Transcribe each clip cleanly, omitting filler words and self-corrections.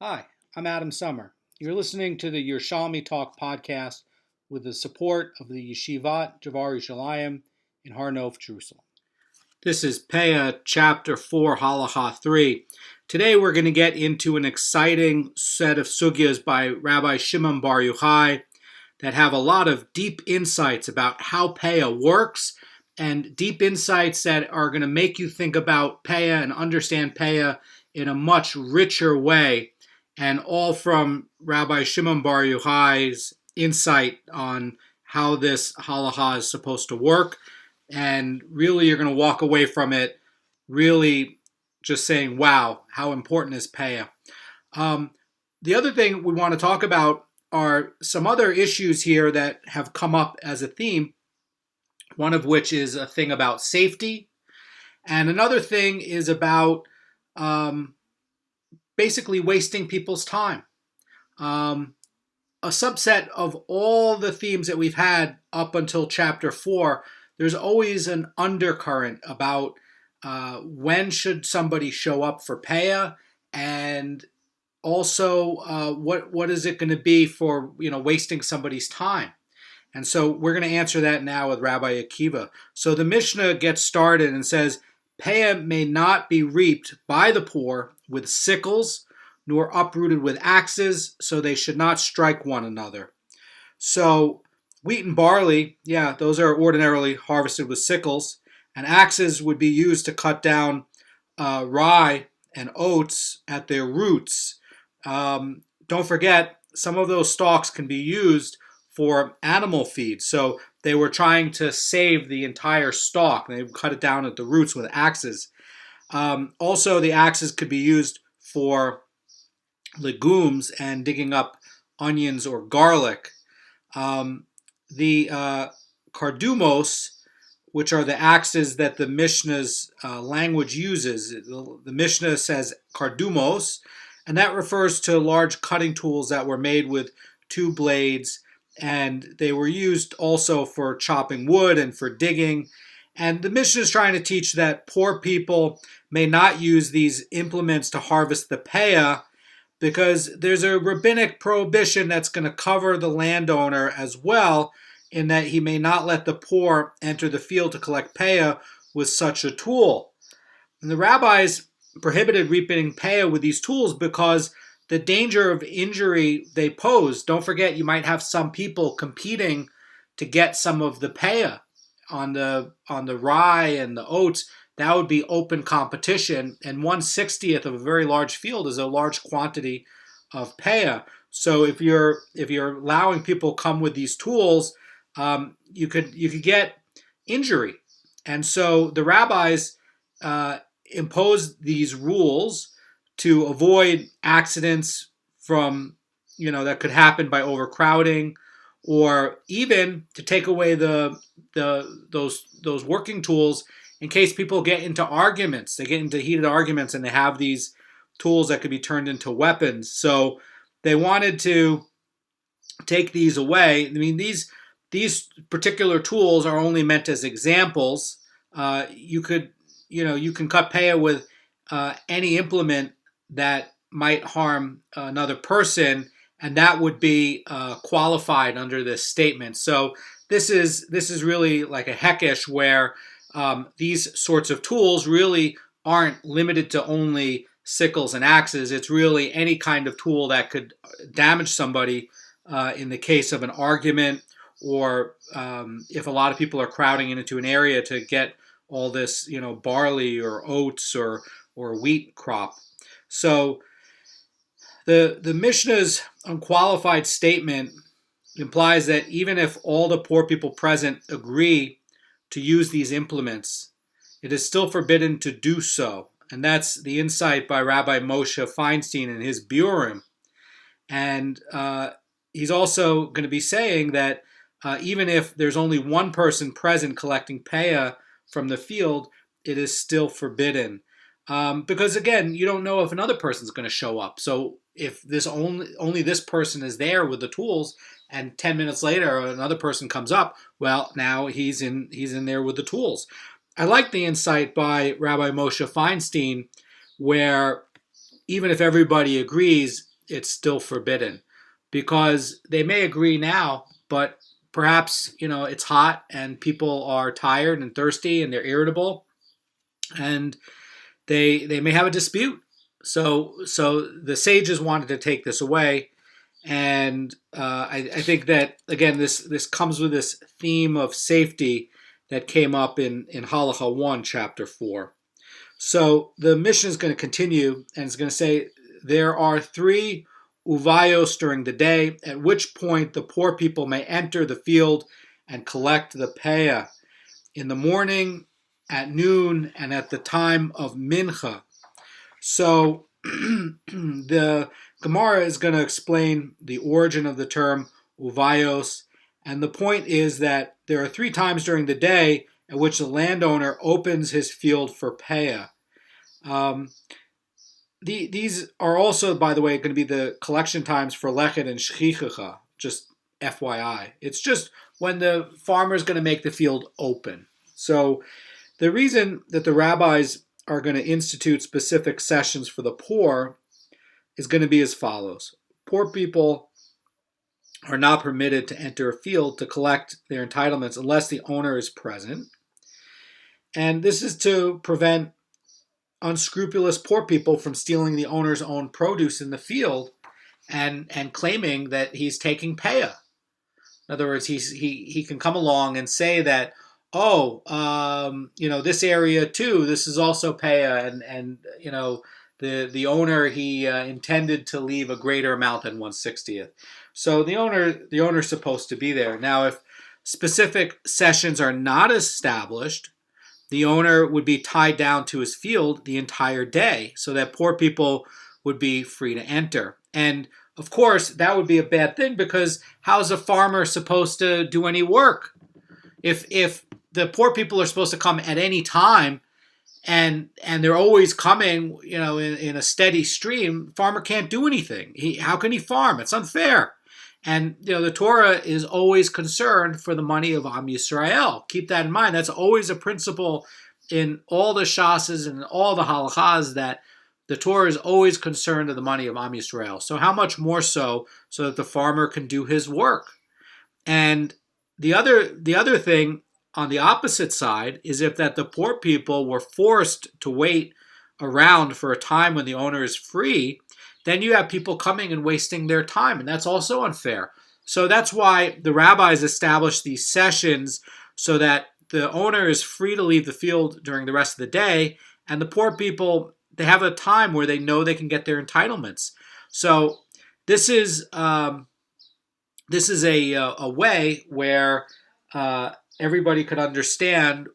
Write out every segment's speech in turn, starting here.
Hi, I'm Adam Summer. You're listening to the Yerushalmi Talk podcast with the support of the Yeshivat Javar Yerushalayim in Har Nof, Jerusalem. This is Peah, Chapter 4, Halacha 3. Today we're going to get into an exciting set of sugyas by Rabbi Shimon Bar Yochai that have a lot of deep insights about how Peah works and deep insights that are going to make you think about Peah and understand Peah in a much richer way, and all from Rabbi Shimon Bar Yochai's insight on how this halacha is supposed to work. And really, you're going to walk away from it really just saying, wow, how important is Peah. The other thing we want to talk about are some other issues here that have come up as a theme, one of which is a thing about safety, and another thing is about basically wasting people's time. A subset of all the themes that we've had up until Chapter 4, there's always an undercurrent about when should somebody show up for Peah, and also what is it going to be for wasting somebody's time. And so we're going to answer that now with Rabbi Akiva. So the Mishnah gets started and says, Peah may not be reaped by the poor with sickles, nor uprooted with axes, so they should not strike one another. So wheat and barley, those are ordinarily harvested with sickles, and axes would be used to cut down rye and oats at their roots. Don't forget, some of those stalks can be used for animal feed. So they were trying to save the entire stalk. They cut it down at the roots with axes. Also, the axes could be used for legumes and digging up onions or garlic. The kardumos, which are the axes that the Mishnah's language uses. The Mishnah says kardumos, and that refers to large cutting tools that were made with two blades, and they were used also for chopping wood and for digging. And the Mishnah is trying to teach that poor people may not use these implements to harvest the Peah, because there's a rabbinic prohibition that's going to cover the landowner as well, in that he may not let the poor enter the field to collect Peah with such a tool. And the rabbis prohibited reaping Peah with these tools because the danger of injury they pose. Don't forget, you might have some people competing to get some of the Peah on the rye and the oats. That would be open competition, and 1/60th of a very large field is a large quantity of Peah. So if you're allowing people come with these tools, you could get injury. And so the rabbis imposed these rules to avoid accidents from that could happen by overcrowding, or even to take away those working tools in case people get into arguments. They get into heated arguments and they have these tools that could be turned into weapons. So they wanted to take these away. I mean, these particular tools are only meant as examples. You can cut Peah with any implement that might harm another person, and that would be qualified under this statement. So this is really like a hekesh where these sorts of tools really aren't limited to only sickles and axes. It's really any kind of tool that could damage somebody in the case of an argument, or if a lot of people are crowding into an area to get all this, barley or oats or wheat crop. So the Mishnah's unqualified statement implies that even if all the poor people present agree to use these implements, it is still forbidden to do so. And that's the insight by Rabbi Moshe Feinstein in his Biurim. And he's also going to be saying that even if there's only one person present collecting Peah from the field, it is still forbidden. Because again, you don't know if another person's going to show up. So if this only this person is there with the tools, and 10 minutes later another person comes up, well, now he's in there with the tools. I like the insight by Rabbi Moshe Feinstein, where even if everybody agrees, it's still forbidden, because they may agree now, but perhaps it's hot and people are tired and thirsty and they're irritable, and they may have a dispute. So the sages wanted to take this away, and I think that again this comes with this theme of safety that came up in Halacha 1, chapter 4. So the mission is going to continue, and it's going to say there are 3 uvayos during the day, at which point the poor people may enter the field and collect the peah in the morning, at noon, and at the time of mincha. So the Gemara is going to explain the origin of the term uvayos, and the point is that there are 3 times during the day at which the landowner opens his field for peah. These are also, by the way, going to be the collection times for lechet and shchichacha, just FYI. It's just when the farmer is going to make the field open. So the reason that the rabbis are going to institute specific sessions for the poor is going to be as follows. Poor people are not permitted to enter a field to collect their entitlements unless the owner is present. And this is to prevent unscrupulous poor people from stealing the owner's own produce in the field and claiming that he's taking peah. In other words, he can come along and say that, this area too, this is also peah, and the owner, he intended to leave a greater amount than 1/60th. So the owner's supposed to be there. Now, if specific sessions are not established, the owner would be tied down to his field the entire day so that poor people would be free to enter. And of course, that would be a bad thing, because how's a farmer supposed to do any work? If the poor people are supposed to come at any time and they're always coming, in a steady stream, farmer can't do anything. How can he farm? It's unfair. And the Torah is always concerned for the money of Am Yisrael. Keep that in mind. That's always a principle in all the Shas's and all the Halachas, that the Torah is always concerned with the money of Am Yisrael. So how much more so that the farmer can do his work? And the other thing on the opposite side is if that the poor people were forced to wait around for a time when the owner is free, then you have people coming and wasting their time, and that's also unfair. So that's why the rabbis established these sessions, so that the owner is free to leave the field during the rest of the day, and the poor people, they have a time where they know they can get their entitlements. So this is a way where everybody could understand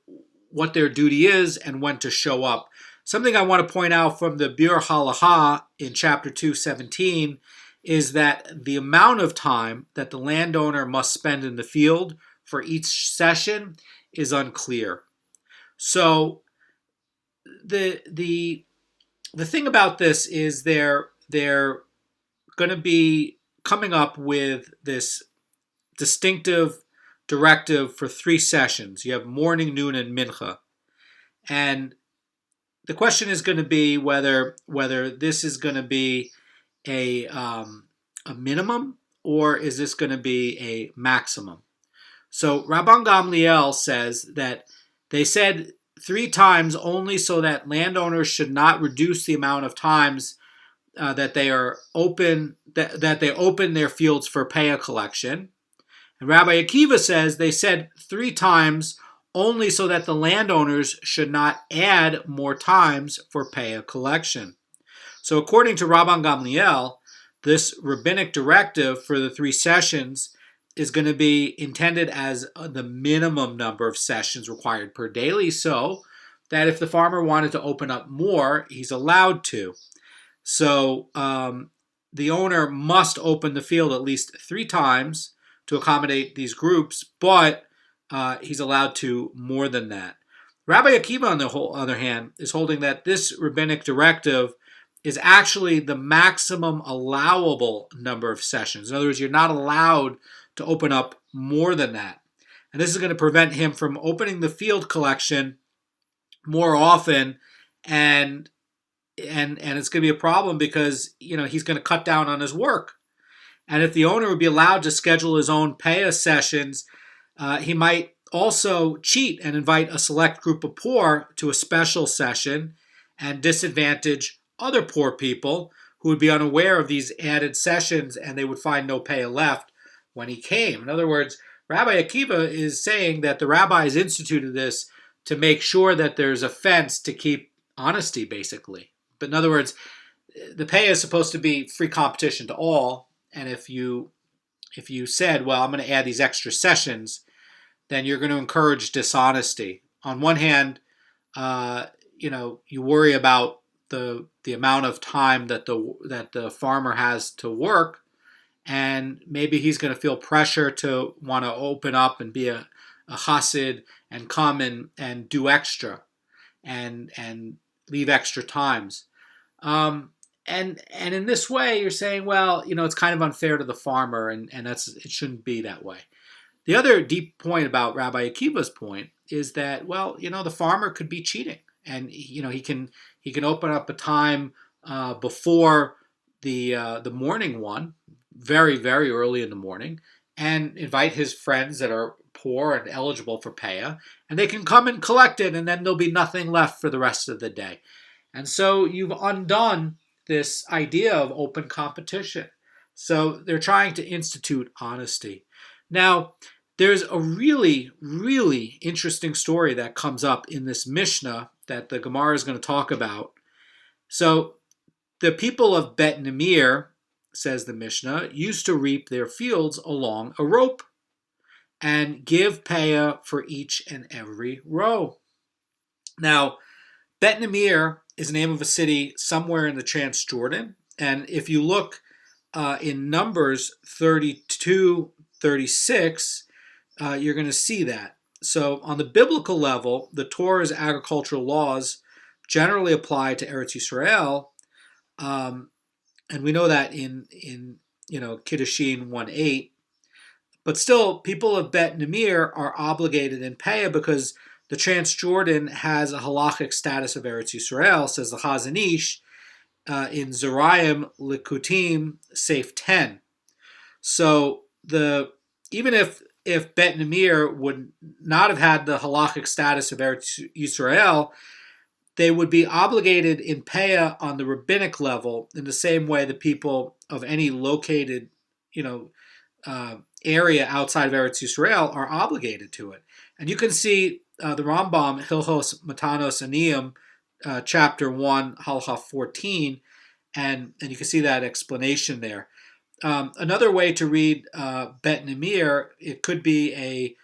what their duty is and when to show up. Something I want to point out from the Biur Halacha in chapter 2:17 is that the amount of time that the landowner must spend in the field for each session is unclear. So the thing about this is they're going to be coming up with this distinctive directive for 3 sessions. You have morning, noon, and mincha. And the question is going to be whether this is going to be a minimum, or is this going to be a maximum. So Rabban Gamliel says that they said 3 times only so that landowners should not reduce the amount of times that they are open, that they open their fields for peah collection. And Rabbi Akiva says they said 3 times only so that the landowners should not add more times for peah collection. So according to Rabban Gamliel, this rabbinic directive for the 3 sessions is going to be intended as the minimum number of sessions required per daily, so that if the farmer wanted to open up more, he's allowed to. So the owner must open the field at least 3 times to accommodate these groups, but he's allowed to more than that. Rabbi Akiva, on the other hand, is holding that this rabbinic directive is actually the maximum allowable number of sessions. In other words, you're not allowed to open up more than that. And this is going to prevent him from opening the field collection more often and and it's going to be a problem because he's going to cut down on his work. And if the owner would be allowed to schedule his own Peah sessions, he might also cheat and invite a select group of poor to a special session and disadvantage other poor people who would be unaware of these added sessions, and they would find no Peah left when he came. In other words, Rabbi Akiva is saying that the rabbis instituted this to make sure that there's a fence to keep honesty, basically. But in other words, the Peah is supposed to be free competition to all, and if you said, well, I'm going to add these extra sessions, then you're going to encourage dishonesty. On one hand, you worry about the amount of time that the farmer has to work, and maybe he's going to feel pressure to want to open up and be a chassid and come and do extra and leave extra times. And in this way, you're saying, well, it's kind of unfair to the farmer, and it shouldn't be that way. The other deep point about Rabbi Akiva's point is that, well, the farmer could be cheating, and he can open up a time before the morning one, very, very early in the morning, and invite his friends that are poor and eligible for Peah, and they can come and collect it, and then there'll be nothing left for the rest of the day. And so you've undone this idea of open competition. So they're trying to institute honesty. Now, there's a really, really interesting story that comes up in this Mishnah that the Gemara is going to talk about. So the people of Bet Nimir, says the Mishnah, used to reap their fields along a rope and give Peah for each and every row. Now, Bet Nimir is the name of a city somewhere in the Transjordan. And if you look in Numbers 32, 36, you're going to see that. So on the biblical level, the Torah's agricultural laws generally apply to Eretz Yisrael. And we know that in Kiddushin 1:8. But still, people of Bet Nimir are obligated in Peah because the Transjordan has a halachic status of Eretz Yisrael, says the Chazon Ish, in Zerayim Likutim, Seif 10. So even if Bet Nimir would not have had the halachic status of Eretz Yisrael, they would be obligated in Peah on the rabbinic level in the same way the people of any located, area outside of Eretz Yisrael are obligated to it. And you can see the Rambam, Hilchos Matanos Aniyim, chapter 1, Halacha 14, and you can see that explanation there. Another way to read Bet Nimir, it could be a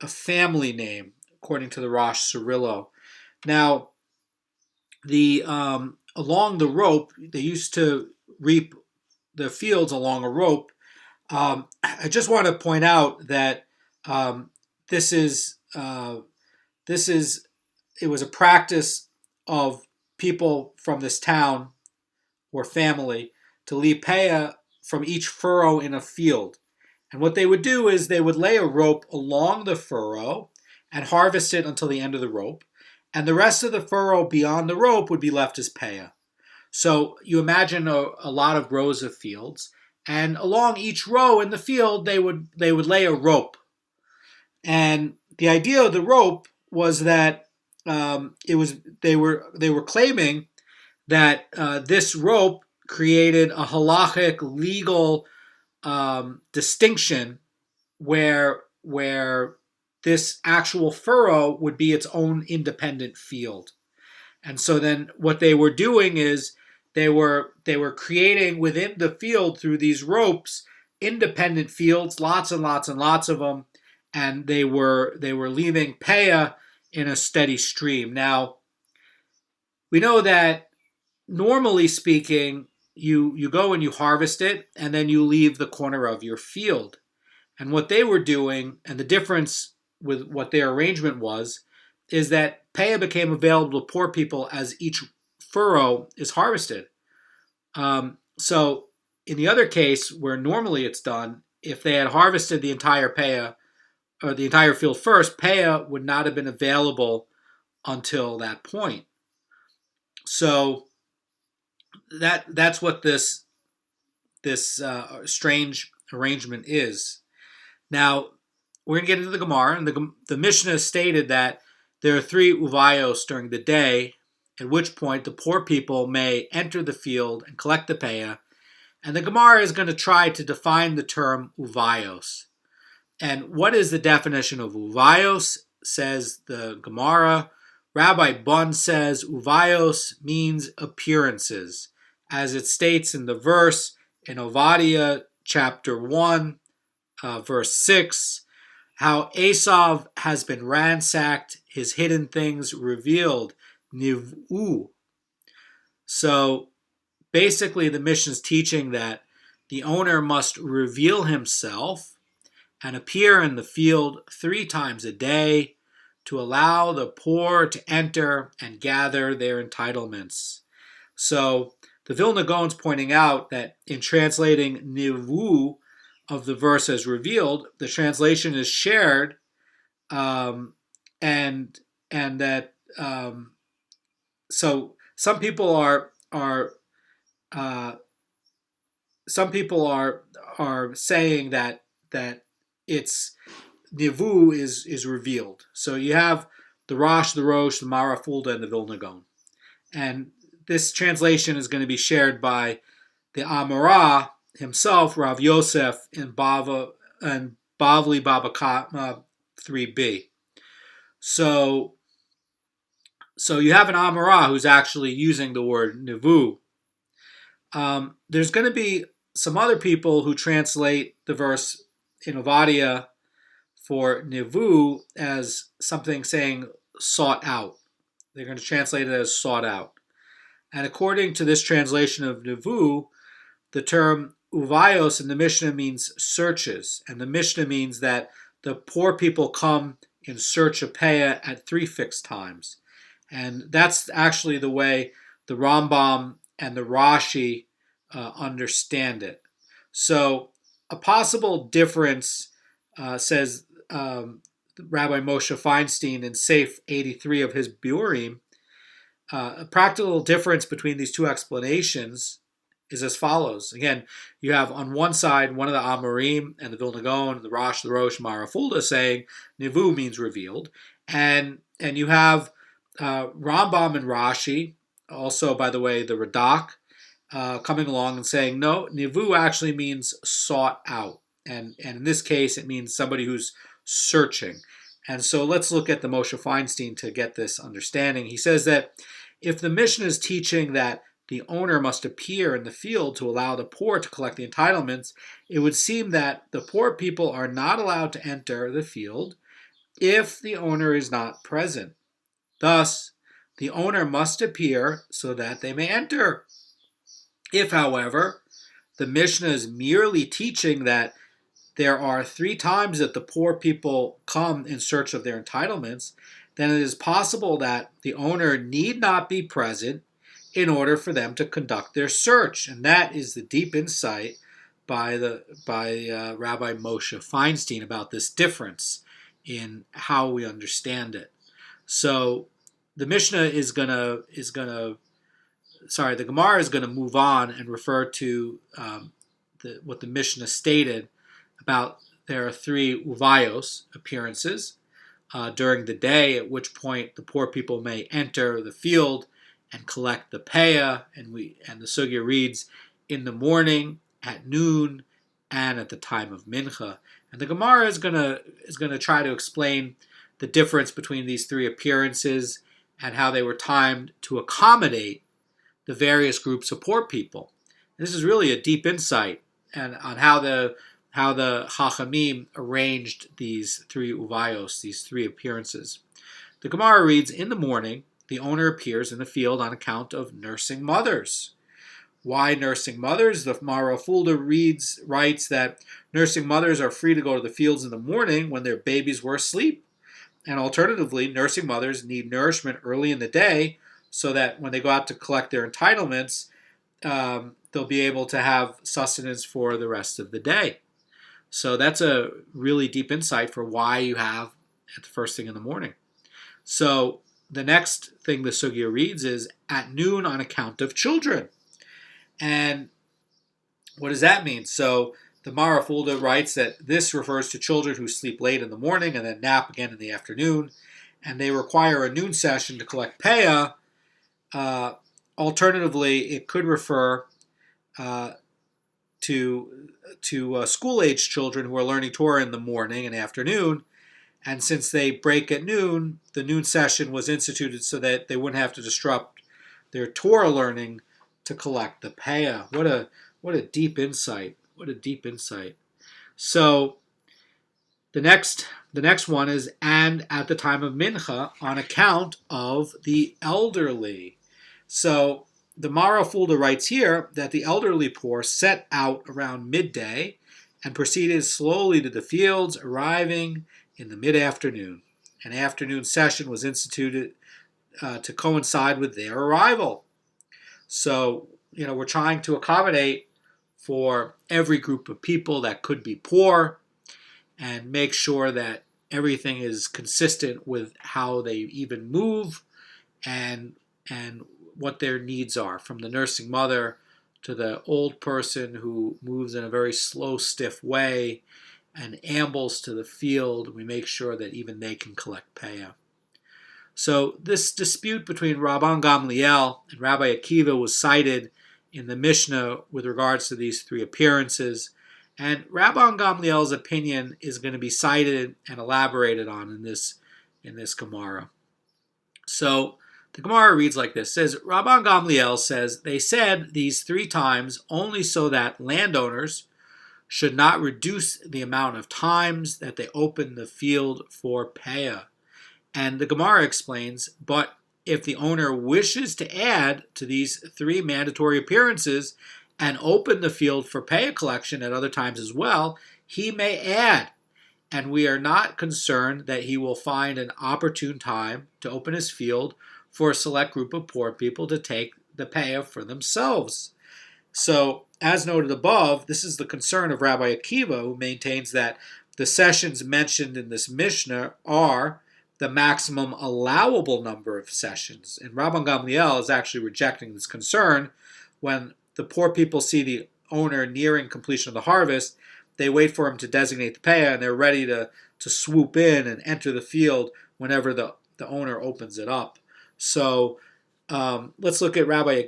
family name, according to the Rosh Cirillo. Now, along the rope, they used to reap the fields along a rope. I just want to point out that it was a practice of people from this town or family to leave Peah from each furrow in a field. And what they would do is they would lay a rope along the furrow and harvest it until the end of the rope. And the rest of the furrow beyond the rope would be left as Peah. So you imagine a lot of rows of fields, and along each row in the field they would lay a rope. And the idea of the rope was that they were claiming that this rope created a halachic legal distinction where this actual furrow would be its own independent field. And so then what they were doing is they were creating within the field through these ropes independent fields, lots and lots and lots of them, and they were leaving Peah in a steady stream. Now, we know that normally speaking, you go and you harvest it, and then you leave the corner of your field. And what they were doing, and the difference with what their arrangement was, is that Peah became available to poor people as each furrow is harvested. So in the other case, where normally it's done, if they had harvested the entire Peah, or the entire field first, Peah would not have been available until that point. So that's what this strange arrangement is. Now, we're going to get into the Gemara, and the Mishnah stated that there are 3 uvayos during the day, at which point the poor people may enter the field and collect the Peah, and the Gemara is going to try to define the term uvayos. And what is the definition of uvayos, says the Gemara. Rabbi Bun says uvayos means appearances, as it states in the verse in Obadiah chapter 1, verse 6, how Esav has been ransacked, his hidden things revealed, nivu. So basically the Mishnah is teaching that the owner must reveal himself and appear in the field 3 times a day to allow the poor to enter and gather their entitlements. So the Vilna Gaon's pointing out that in translating nivu of the verse as revealed, the translation is shared, and that so some people are saying that it's nivu is revealed. So you have the Rosh, the Rosh, the Marafulda, and the Vilna Gaon, and this translation is going to be shared by the Amara himself, Rav Yosef, in Bavli Baba Kama 3b. So you have an Amara who's actually using the word nivu. There's going to be some other people who translate the verse in Obadiah for nivu as something saying sought out. They're going to translate it as sought out. And according to this translation of nivu, the term uvayos in the Mishnah means searches. And the Mishnah means that the poor people come in search of Peah at 3 fixed times. And that's actually the way the Rambam and the Rashi understand it. So a possible difference, says Rabbi Moshe Feinstein in Seif 83 of his Biurim, a practical difference between these 2 explanations is as follows. Again, you have on one side one of the Amorim and the Vilna Gaon, the Rosh, the Rosh, Marafulda saying nivu means revealed, and you have Rambam and Rashi, also by the way the Radak, coming along and saying no, nivu actually means sought out, and in this case it means somebody who's searching. And so let's look at the Moshe Feinstein to get this understanding. He says that if the Mishnah is teaching that the owner must appear in the field to allow the poor to collect the entitlements, it would seem that the poor people are not allowed to enter the field if the owner is not present. Thus, the owner must appear so that they may enter. If, however, the Mishnah is merely teaching that there are 3 times that the poor people come in search of their entitlements, then it is possible that the owner need not be present in order for them to conduct their search. And that is the deep insight by Rabbi Moshe Feinstein about this difference in how we understand it. So the Mishnah the Gemara is going to move on and refer to what the Mishnah stated about there are 3 uvayos, appearances, during the day, at which point the poor people may enter the field and collect the Peah, and the sugya reads in the morning, at noon, and at the time of mincha. And the Gemara is gonna try to explain the difference between these 3 appearances and how they were timed to accommodate the various groups of poor people. And this is really a deep insight and on how the Chachamim arranged these 3 uvayos, these 3 appearances. The Gemara reads, in the morning, the owner appears in the field on account of nursing mothers. Why nursing mothers? The Marafulda writes that nursing mothers are free to go to the fields in the morning when their babies were asleep. And alternatively, nursing mothers need nourishment early in the day so that when they go out to collect their entitlements, they'll be able to have sustenance for the rest of the day. So that's a really deep insight for why you have at the first thing in the morning. So the next thing the sugya reads is at noon on account of children. And what does that mean? So the Mara Fulda writes that this refers to children who sleep late in the morning and then nap again in the afternoon, and they require a noon session to collect Peah. Alternatively, it could refer to school-age children who are learning Torah in the morning and afternoon, and since they break at noon, the noon session was instituted so that they wouldn't have to disrupt their Torah learning to collect the Peah. What a deep insight! What a deep insight! So the next one is, and at the time of Mincha, on account of the elderly. So the Mara Fulda writes here that the elderly poor set out around midday and proceeded slowly to the fields, arriving in the mid-afternoon. An afternoon session was instituted to coincide with their arrival. So, we're trying to accommodate for every group of people that could be poor and make sure that everything is consistent with how they even move and what their needs are, from the nursing mother to the old person who moves in a very slow, stiff way and ambles to the field. We make sure that even they can collect Peah. So this dispute between Rabban Gamliel and Rabbi Akiva was cited in the Mishnah with regards to these three appearances, and Rabban Gamliel's opinion is going to be cited and elaborated on in this Gemara. So the Gemara reads like this. It says, Rabban Gamliel says, they said these three times only so that landowners should not reduce the amount of times that they open the field for Peah. And the Gemara explains, but if the owner wishes to add to these three mandatory appearances and open the field for Peah collection at other times as well, he may add. And we are not concerned that he will find an opportune time to open his field for a select group of poor people to take the Peah for themselves. So, as noted above, this is the concern of Rabbi Akiva, who maintains that the sessions mentioned in this Mishnah are the maximum allowable number of sessions. And Rabban Gamliel is actually rejecting this concern. When the poor people see the owner nearing completion of the harvest, they wait for him to designate the Peah, and they're ready to swoop in and enter the field whenever the owner opens it up. So let's look at Rabbi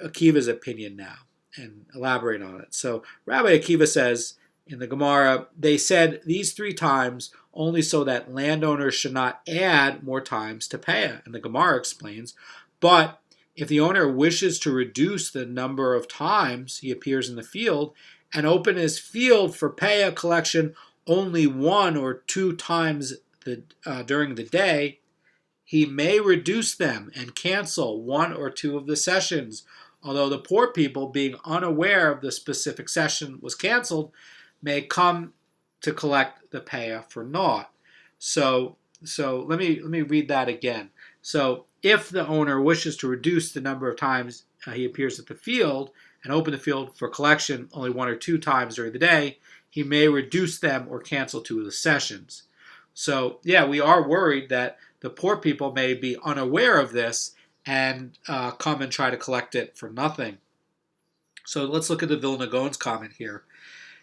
Akiva's opinion now and elaborate on it. So Rabbi Akiva says in the Gemara, they said these three times only so that landowners should not add more times to Peah. And the Gemara explains, but if the owner wishes to reduce the number of times he appears in the field and open his field for Peah collection only one or two times during the day, he may reduce them and cancel one or two of the sessions, although the poor people, being unaware of the specific session was canceled, may come to collect the Peah for naught. So let me read that again. So if the owner wishes to reduce the number of times he appears at the field and open the field for collection only one or two times during the day, he may reduce them or cancel two of the sessions. So yeah, we are worried that the poor people may be unaware of this and come and try to collect it for nothing. So let's look at the Vilna Gaon's comment here.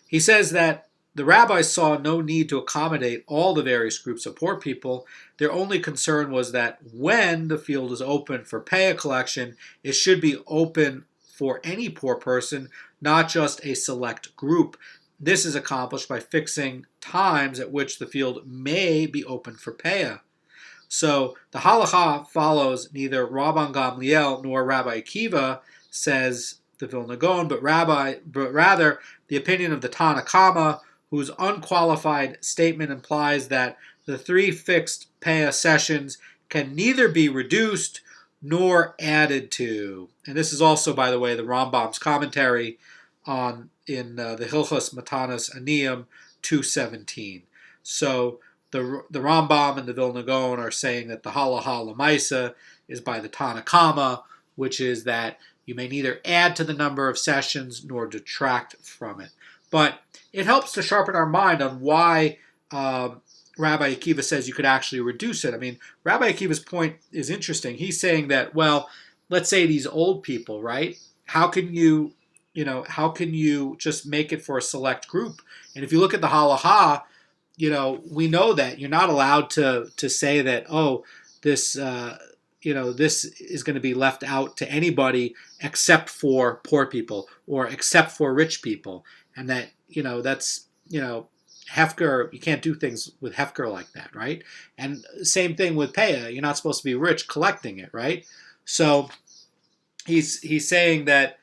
He says that the rabbis saw no need to accommodate all the various groups of poor people. Their only concern was that when the field is open for Peah collection, it should be open for any poor person, not just a select group. This is accomplished by fixing times at which the field may be open for Peah. So the Halacha follows neither Rabban Gamliel nor Rabbi Akiva, says the Vilna Gaon, but rather the opinion of the Tana Kama, whose unqualified statement implies that the three fixed Peah sessions can neither be reduced nor added to. And this is also, by the way, the Rambam's commentary in the Hilchos Matanas Aniyim 217. So the Rambam and the Vilna Gaon are saying that the Halacha L'maisa is by the Tana Kama, which is that you may neither add to the number of sessions nor detract from it. But it helps to sharpen our mind on why Rabbi Akiva says you could actually reduce it. I mean, Rabbi Akiva's point is interesting. He's saying that, well, let's say these old people, right? How can you how can you just make it for a select group? And if you look at the Halacha, we know that you're not allowed to say that, oh, this, this is going to be left out to anybody except for poor people or except for rich people. And that, that's, Hefker, you can't do things with Hefker like that, right? And same thing with Peah. You're not supposed to be rich collecting it, right? So he's saying that,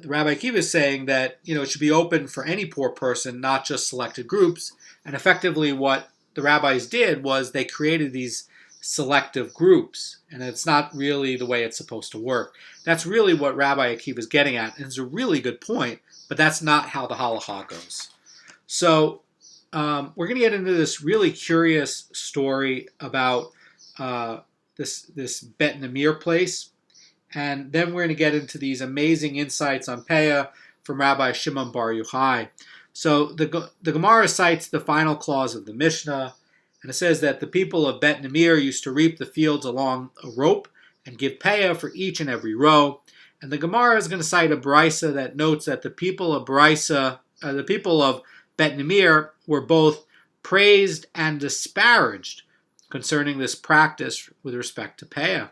Rabbi Akiva is saying that, it should be open for any poor person, not just selected groups. And effectively what the rabbis did was they created these selective groups. And it's not really the way it's supposed to work. That's really what Rabbi Akiva is getting at. And it's a really good point, but that's not how the halacha goes. So we're going to get into this really curious story about this Bet Namir place. And then we're going to get into these amazing insights on Peah from Rabbi Shimon Bar Yochai. So the Gemara cites the final clause of the Mishnah, and it says that the people of Bet Namir used to reap the fields along a rope and give Peah for each and every row. And the Gemara is going to cite a brisa that notes that the people of Bet Namir were both praised and disparaged concerning this practice with respect to Peah.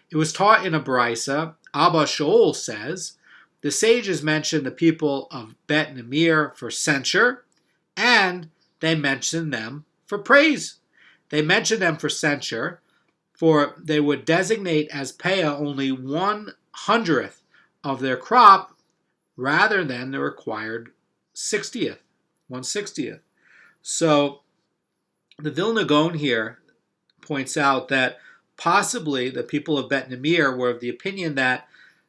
It was taught in a brisa. Abba Shaul says, the sages mentioned the people of Bet Namir for censure, and they mentioned them for praise. They mentioned them for censure, for they would designate as Peah only 1/100th of their crop, rather than the required 60th, 1/60th. So the Vilna Gaon here points out that possibly the people of Bet Namir were of the opinion that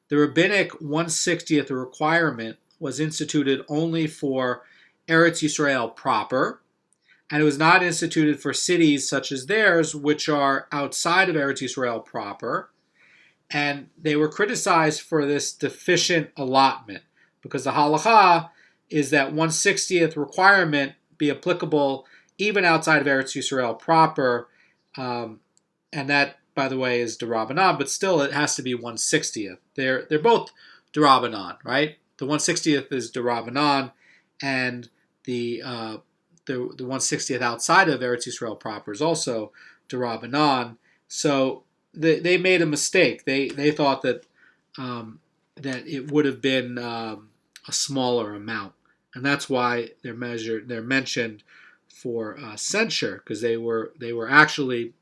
the rabbinic 1/60th requirement was instituted only for Eretz Yisrael proper, and it was not instituted for cities such as theirs, which are outside of Eretz Yisrael proper. And they were criticized for this deficient allotment, because the halacha is that 1/60th requirement be applicable even outside of Eretz Yisrael proper, and that, by the way, is d'Rabbanan, but still it has to be 1/60th. They're both d'Rabbanan, right? The 1/60th is d'Rabbanan, and the 1/60th outside of Eretz Yisrael proper is also d'Rabbanan. So they made a mistake. They thought that that it would have been a smaller amount, and that's why they're mentioned for censure, because they were actually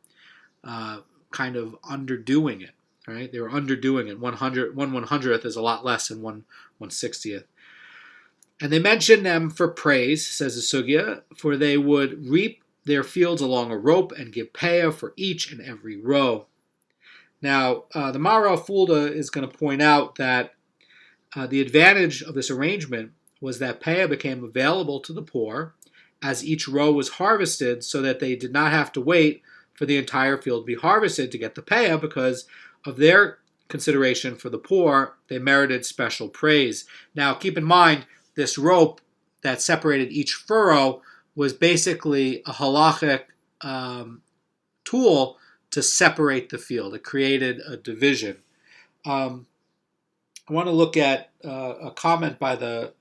kind of underdoing it, right? They were underdoing it. 1/100th is a lot less than 1/60th. And they mention them for praise, says the Sugya, for they would reap their fields along a rope and give Peah for each and every row. Now, the Maharal Fulda is going to point out that the advantage of this arrangement was that Peah became available to the poor as each row was harvested, so that they did not have to wait for the entire field to be harvested to get the Peah. Because of their consideration for the poor, they merited special praise. Now, keep in mind, this rope that separated each furrow was basically a halachic tool to separate the field. It created a division. I want to look at a comment by the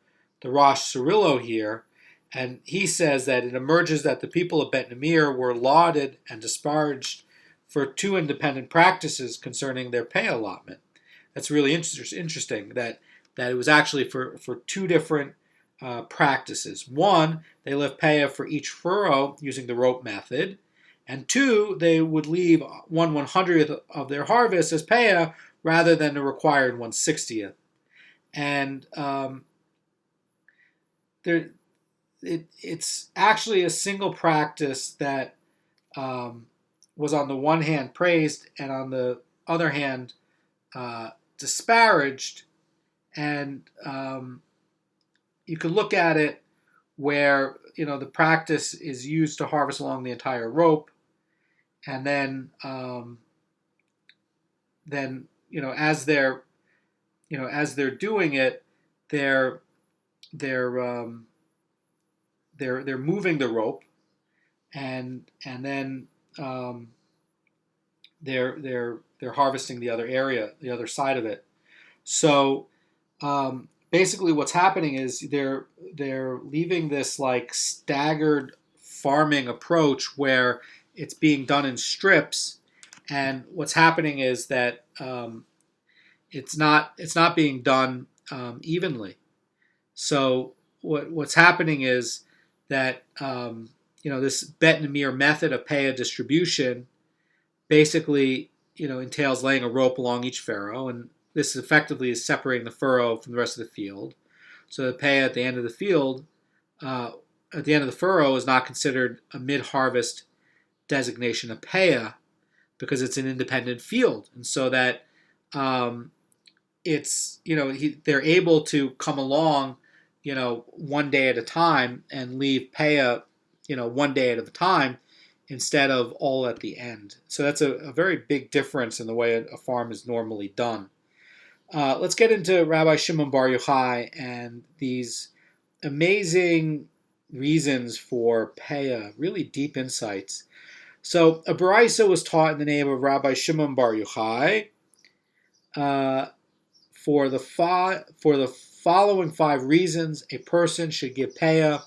Rosh Cirillo here, and he says that it emerges that the people of Bet Namir were lauded and disparaged for two independent practices concerning their pay allotment. That's really interesting that it was actually for two different practices. One, they left Peah for each furrow using the rope method, and two, they would leave 1/100th of their harvest as Peah rather than the required 1/60th. And it's actually a single practice that was on the one hand praised and on the other hand disparaged. And you could look at it where the practice is used to harvest along the entire rope, and then as they're doing it, they're moving the rope, and then they're harvesting the other area, the other side of it. So basically what's happening is they're leaving this like staggered farming approach where it's being done in strips, and what's happening is that it's not being done evenly. So what's happening is that this bet Namir method of Peah distribution basically entails laying a rope along each furrow, and this effectively is separating the furrow from the rest of the field. So the Peah at the end of the field, at the end of the furrow, is not considered a mid-harvest designation of Peah because it's an independent field, and so that it's they're able to come along, one day at a time and leave Peah, one day at a time instead of all at the end. So that's a very big difference in the way a farm is normally done. Let's get into Rabbi Shimon Bar Yochai and these amazing reasons for Peah, really deep insights. So a baraisa was taught in the name of Rabbi Shimon Bar Yochai for the following 5 reasons a person should give Peah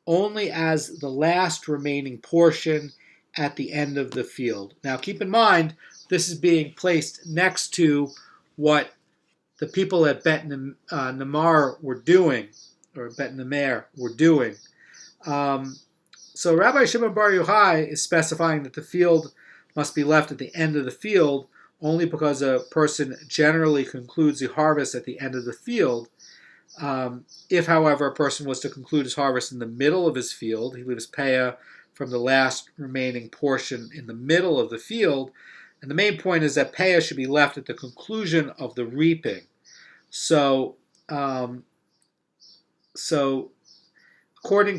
only as the last remaining portion at the end of the field. Now keep in mind, this is being placed next to what the people at Bet Namar were doing, or Bet Namer were doing. So Rabbi Shimon Bar Yochai is specifying that the field must be left at the end of the field only because a person generally concludes the harvest at the end of the field. If, however, a person was to conclude his harvest in the middle of his field, he leaves Peah from the last remaining portion in the middle of the field. And the main point is that Peah should be left at the conclusion of the reaping. So according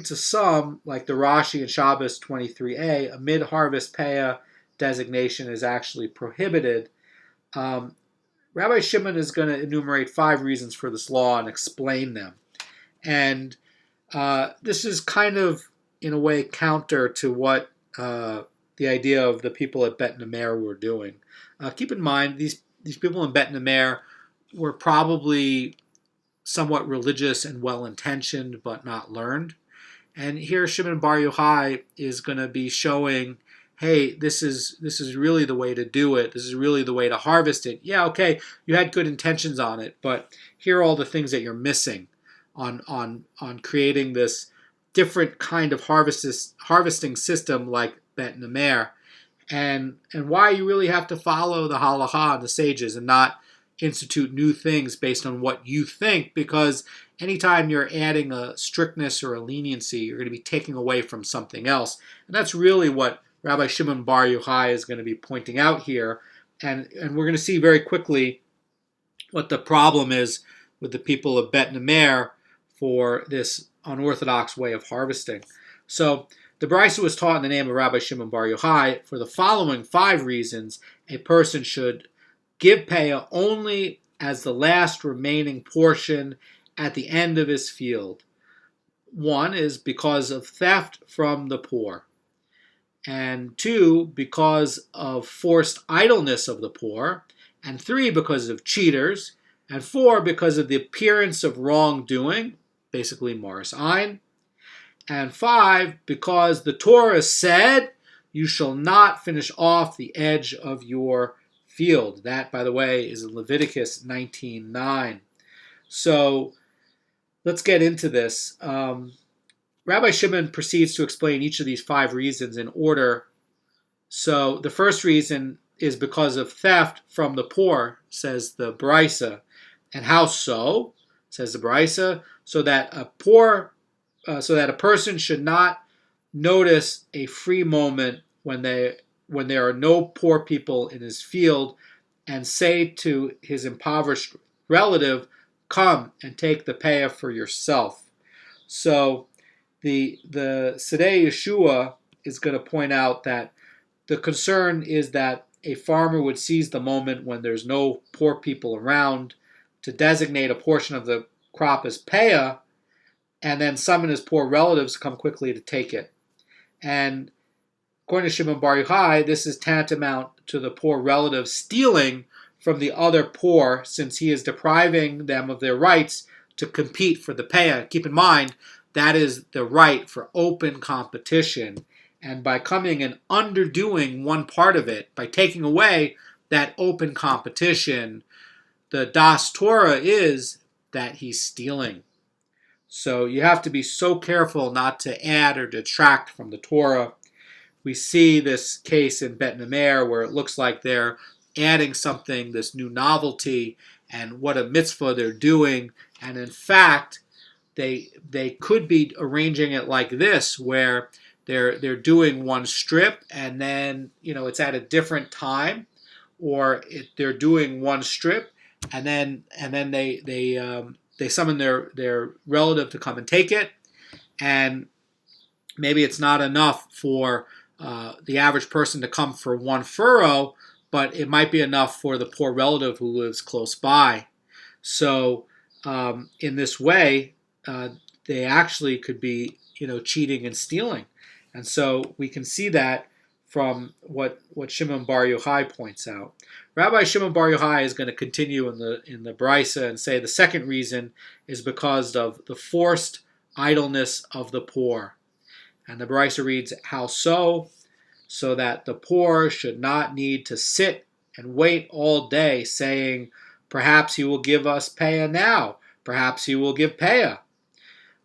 to some, like the Rashi in Shabbos 23a, a mid-harvest Peah designation is actually prohibited. Rabbi Shimon is going to enumerate 5 reasons for this law and explain them. And this is kind of, in a way, counter to what the idea of the people at Bet Namer were doing. Keep in mind, these people in Bet Namer were probably somewhat religious and well-intentioned, but not learned. And here Shimon Bar Yochai is going to be showing, hey, this is really the way to do it. This is really the way to harvest it. Yeah, okay, you had good intentions on it, but here are all the things that you're missing on creating this different kind of harvesting system like Bet Namer, and why you really have to follow the Halacha and the sages and not institute new things based on what you think, because anytime you're adding a strictness or a leniency, you're going to be taking away from something else. And that's really what Rabbi Shimon Bar Yochai is going to be pointing out here. And we're going to see very quickly what the problem is with the people of Bet Namer for this unorthodox way of harvesting. So the Brisa was taught in the name of Rabbi Shimon Bar Yochai for the following 5 reasons a person should give Peah only as the last remaining portion at the end of his field. 1 is because of theft from the poor. And 2, because of forced idleness of the poor. And 3, because of cheaters. And 4, because of the appearance of wrongdoing, basically Morris Ein. And 5, because the Torah said, you shall not finish off the edge of your field. That, by the way, is in Leviticus 19:9. So let's get into this. Rabbi Shimon proceeds to explain each of these 5 reasons in order. So the first reason is because of theft from the poor, says the Brisa. And how so? Says the Brisa, so that a person should not notice a free moment when there are no poor people in his field, and say to his impoverished relative, come and take the Peah for yourself. So the Sedei Yeshua is going to point out that the concern is that a farmer would seize the moment when there's no poor people around to designate a portion of the crop as Peah, and then summon his poor relatives to come quickly to take it. And according to Shimon Bar Yochai, this is tantamount to the poor relative stealing from the other poor, since he is depriving them of their rights to compete for the Peah. Keep in mind, that is the right for open competition. And by coming and underdoing one part of it, by taking away that open competition, the Das Torah is that he's stealing. So you have to be so careful not to add or detract from the Torah. We see this case in Bet Nemer where it looks like they're adding something, this new novelty, and what a mitzvah they're doing. And in fact, they could be arranging it like this, where they're doing one strip and then it's at a different time, or they're doing one strip and then they summon their relative to come and take it, and maybe it's not enough for the average person to come for one furrow, but it might be enough for the poor relative who lives close by. So in this way, they actually could be cheating and stealing. And so we can see that from what Shimon Bar Yochai points out. Rabbi Shimon Bar Yochai is going to continue in the Brisa and say the second reason is because of the forced idleness of the poor. And the Brisa reads, how so? So that the poor should not need to sit and wait all day saying, perhaps he will give us Peah now, perhaps he will give Peah.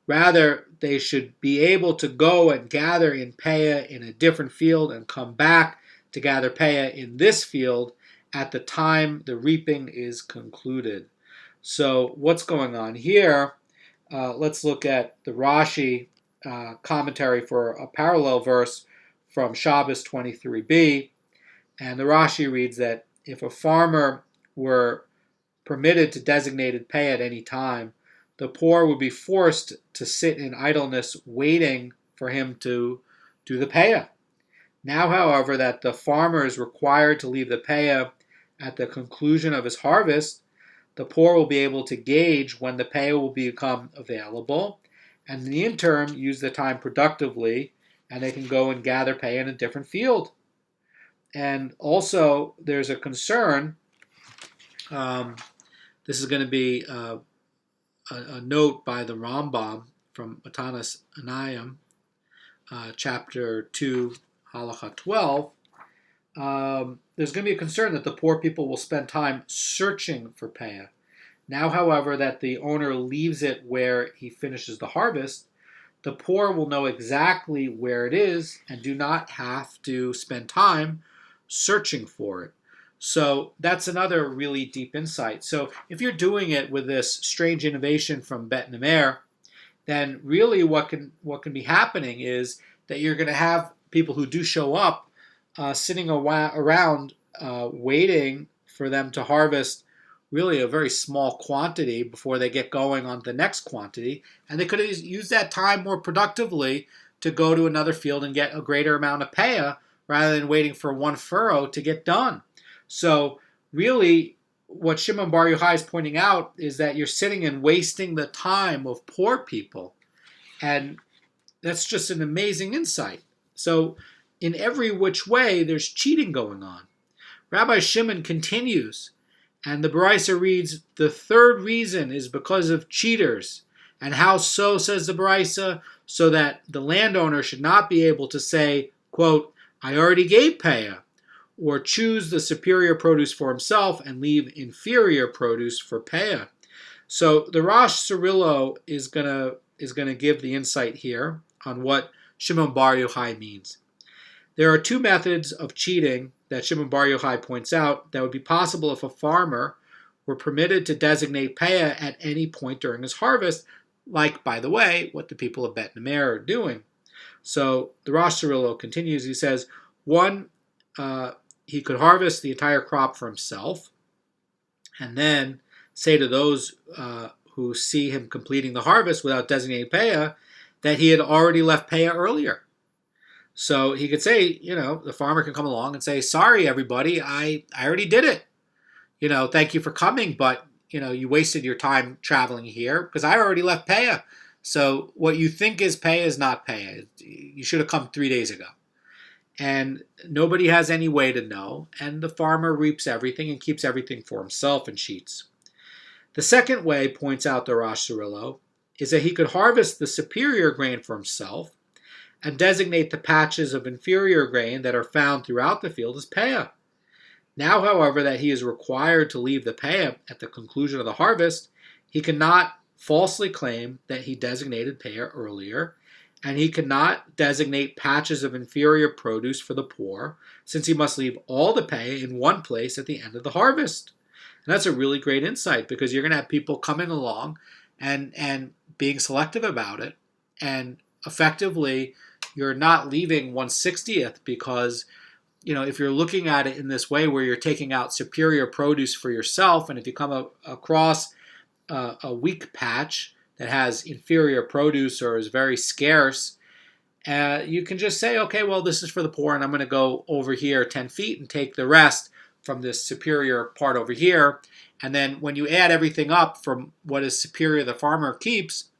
Rather, they should be able to go and gather in Peah in a different field and come back to gather Peah in this field at the time the reaping is concluded. So what's going on here? Let's look at the Rashi commentary for a parallel verse from Shabbos 23b. And the Rashi reads that if a farmer were permitted to designate Peah at any time, the poor would be forced to sit in idleness waiting for him to do the Peah. Now, however, that the farmer is required to leave the Peah at the conclusion of his harvest, the poor will be able to gauge when the Peah will become available, and in the interim use the time productively, and they can go and gather Peah in a different field. And also, there's a concern. This is going to be a note by the Rambam from Matanas Anayim, chapter 2, Halacha 12. There's going to be a concern that the poor people will spend time searching for Peah. Now, however, that the owner leaves it where he finishes the harvest, the poor will know exactly where it is and do not have to spend time searching for it. So that's another really deep insight. So if you're doing it with this strange innovation from Bet Nemer, then really what can be happening is that you're going to have people who do show up sitting around waiting for them to harvest really a very small quantity before they get going on the next quantity, and they could have used that time more productively to go to another field and get a greater amount of Peah rather than waiting for one furrow to get done. So really, what Shimon Bar Yochai is pointing out is that you're sitting and wasting the time of poor people. And that's just an amazing insight. So in every which way, there's cheating going on. Rabbi Shimon continues, and the Brisa reads, the third reason is because of cheaters. And how so, says the Brisa? So that the landowner should not be able to say, quote, I already gave Peah, or choose the superior produce for himself and leave inferior produce for Peah. So the Rosh Cirillo is gonna give the insight here on what Shimon Bar Yochai means. There are two methods of cheating that Shimon Bar Yochai points out that would be possible if a farmer were permitted to designate Peah at any point during his harvest, like, by the way, what the people of Bet Nemer are doing. So the Rosh Cirillo continues, he says, one, he could harvest the entire crop for himself, and then say to those who see him completing the harvest without designating Peah that he had already left Peah earlier. So he could say, the farmer can come along and say, sorry, everybody, I already did it. Thank you for coming, but, you wasted your time traveling here because I already left Peah. So what you think is Peah is not Peah. You should have come 3 days ago. And nobody has any way to know, and the farmer reaps everything and keeps everything for himself in sheets. The second way, points out the Rosh Cirillo, is that he could harvest the superior grain for himself and designate the patches of inferior grain that are found throughout the field as Peah. Now, however, that he is required to leave the Peah at the conclusion of the harvest, he cannot falsely claim that he designated Peah earlier, and he cannot designate patches of inferior produce for the poor, since he must leave all the Peah in one place at the end of the harvest. And that's a really great insight, because you're going to have people coming along and being selective about it, and effectively you're not leaving 1/60th, because if you're looking at it in this way where you're taking out superior produce for yourself, and if you come across a weak patch that has inferior produce or is very scarce, you can just say, okay, well, this is for the poor, and I'm going to go over here 10 feet and take the rest from this superior part over here. And then when you add everything up from what is superior the farmer keeps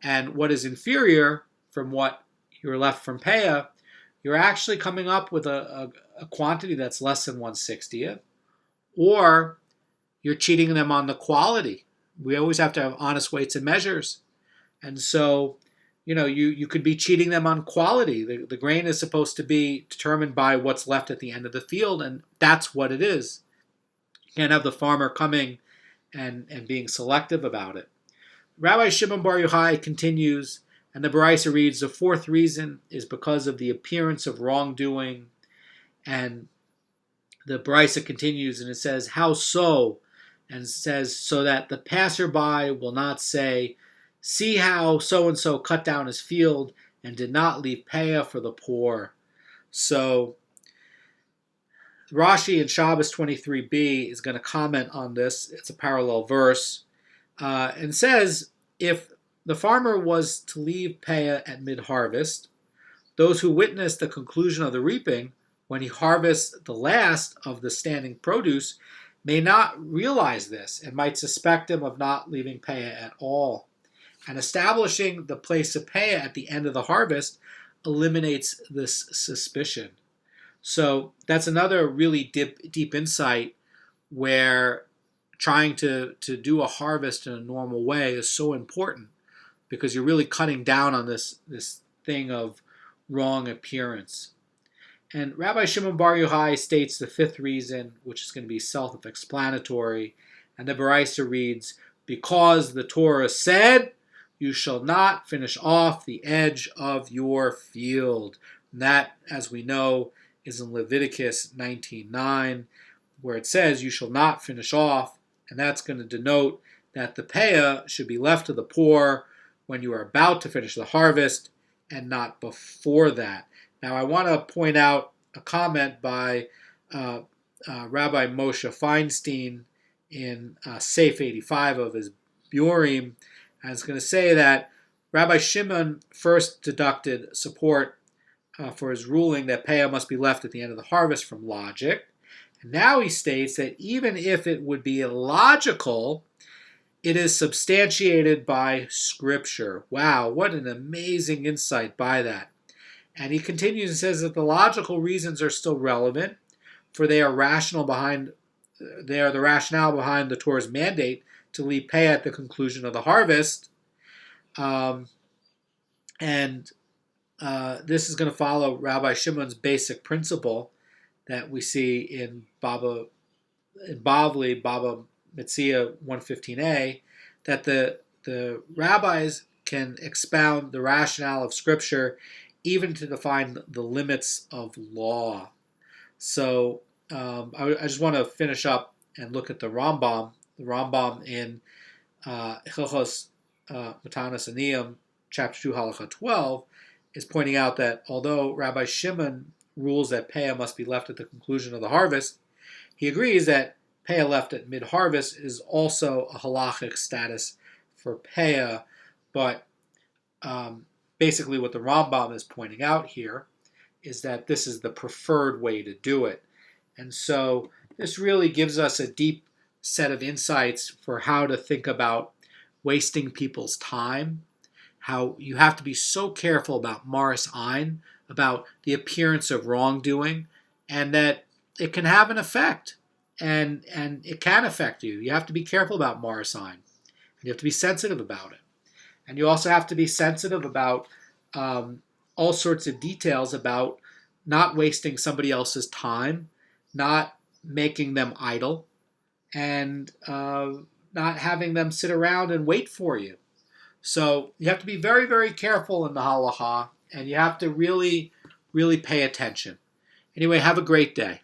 and what is inferior from what you're left from Peah, you're actually coming up with a quantity that's less than 1/60th, or you're cheating them on the quality. We always have to have honest weights and measures. And so, you could be cheating them on quality. The grain is supposed to be determined by what's left at the end of the field, and that's what it is. You can't have the farmer coming and being selective about it. Rabbi Shimon Bar Yochai continues, and the Baraisa reads, the fourth reason is because of the appearance of wrongdoing. And the Baraisa continues, and it says, how so? And it says, so that the passerby will not say, see how so-and-so cut down his field and did not leave Peah for the poor. So Rashi in Shabbos 23b is going to comment on this. It's a parallel verse. And says, if the farmer was to leave Peah at mid-harvest, those who witness the conclusion of the reaping, when he harvests the last of the standing produce, may not realize this and might suspect him of not leaving Peah at all. And establishing the place of Peah at the end of the harvest eliminates this suspicion. So that's another really deep insight, where trying to do a harvest in a normal way is so important, because you're really cutting down on this thing of wrong appearance. And Rabbi Shimon Bar Yochai states the fifth reason, which is going to be self-explanatory, and the Baraisa reads, because the Torah said, you shall not finish off the edge of your field. And that, as we know, is in Leviticus 19:9, where it says you shall not finish off, and that's going to denote that the Peah should be left to the poor when you are about to finish the harvest and not before that. Now, I want to point out a comment by Rabbi Moshe Feinstein in Seif 85 of his Shiurim. And it's going to say that Rabbi Shimon first deducted support for his ruling that Peah must be left at the end of the harvest from logic. And now he states that even if it would be illogical, it is substantiated by Scripture. Wow, what an amazing insight by that. And he continues and says that the logical reasons are still relevant, for they are the rationale behind the Torah's mandate to leave Peah at the conclusion of the harvest. This is going to follow Rabbi Shimon's basic principle that we see in Bava Metzia 115a, that the rabbis can expound the rationale of Scripture even to define the limits of law. So I just want to finish up and look at the Rambam. The Rambam in Hilchos Matanas Aniyim, chapter 2, Halacha 12, is pointing out that although Rabbi Shimon rules that Peah must be left at the conclusion of the harvest, he agrees that Peah left at mid-harvest is also a halachic status for Peah, but basically what the Rambam is pointing out here is that this is the preferred way to do it. And so this really gives us a deep set of insights for how to think about wasting people's time, how you have to be so careful about Maris Ein, about the appearance of wrongdoing, and that it can have an effect. and it can affect you. You have to be careful about Marasign. You have to be sensitive about it. And you also have to be sensitive about all sorts of details about not wasting somebody else's time, not making them idle, and not having them sit around and wait for you. So you have to be very, very careful in the halacha, and you have to really, really pay attention. Anyway, have a great day.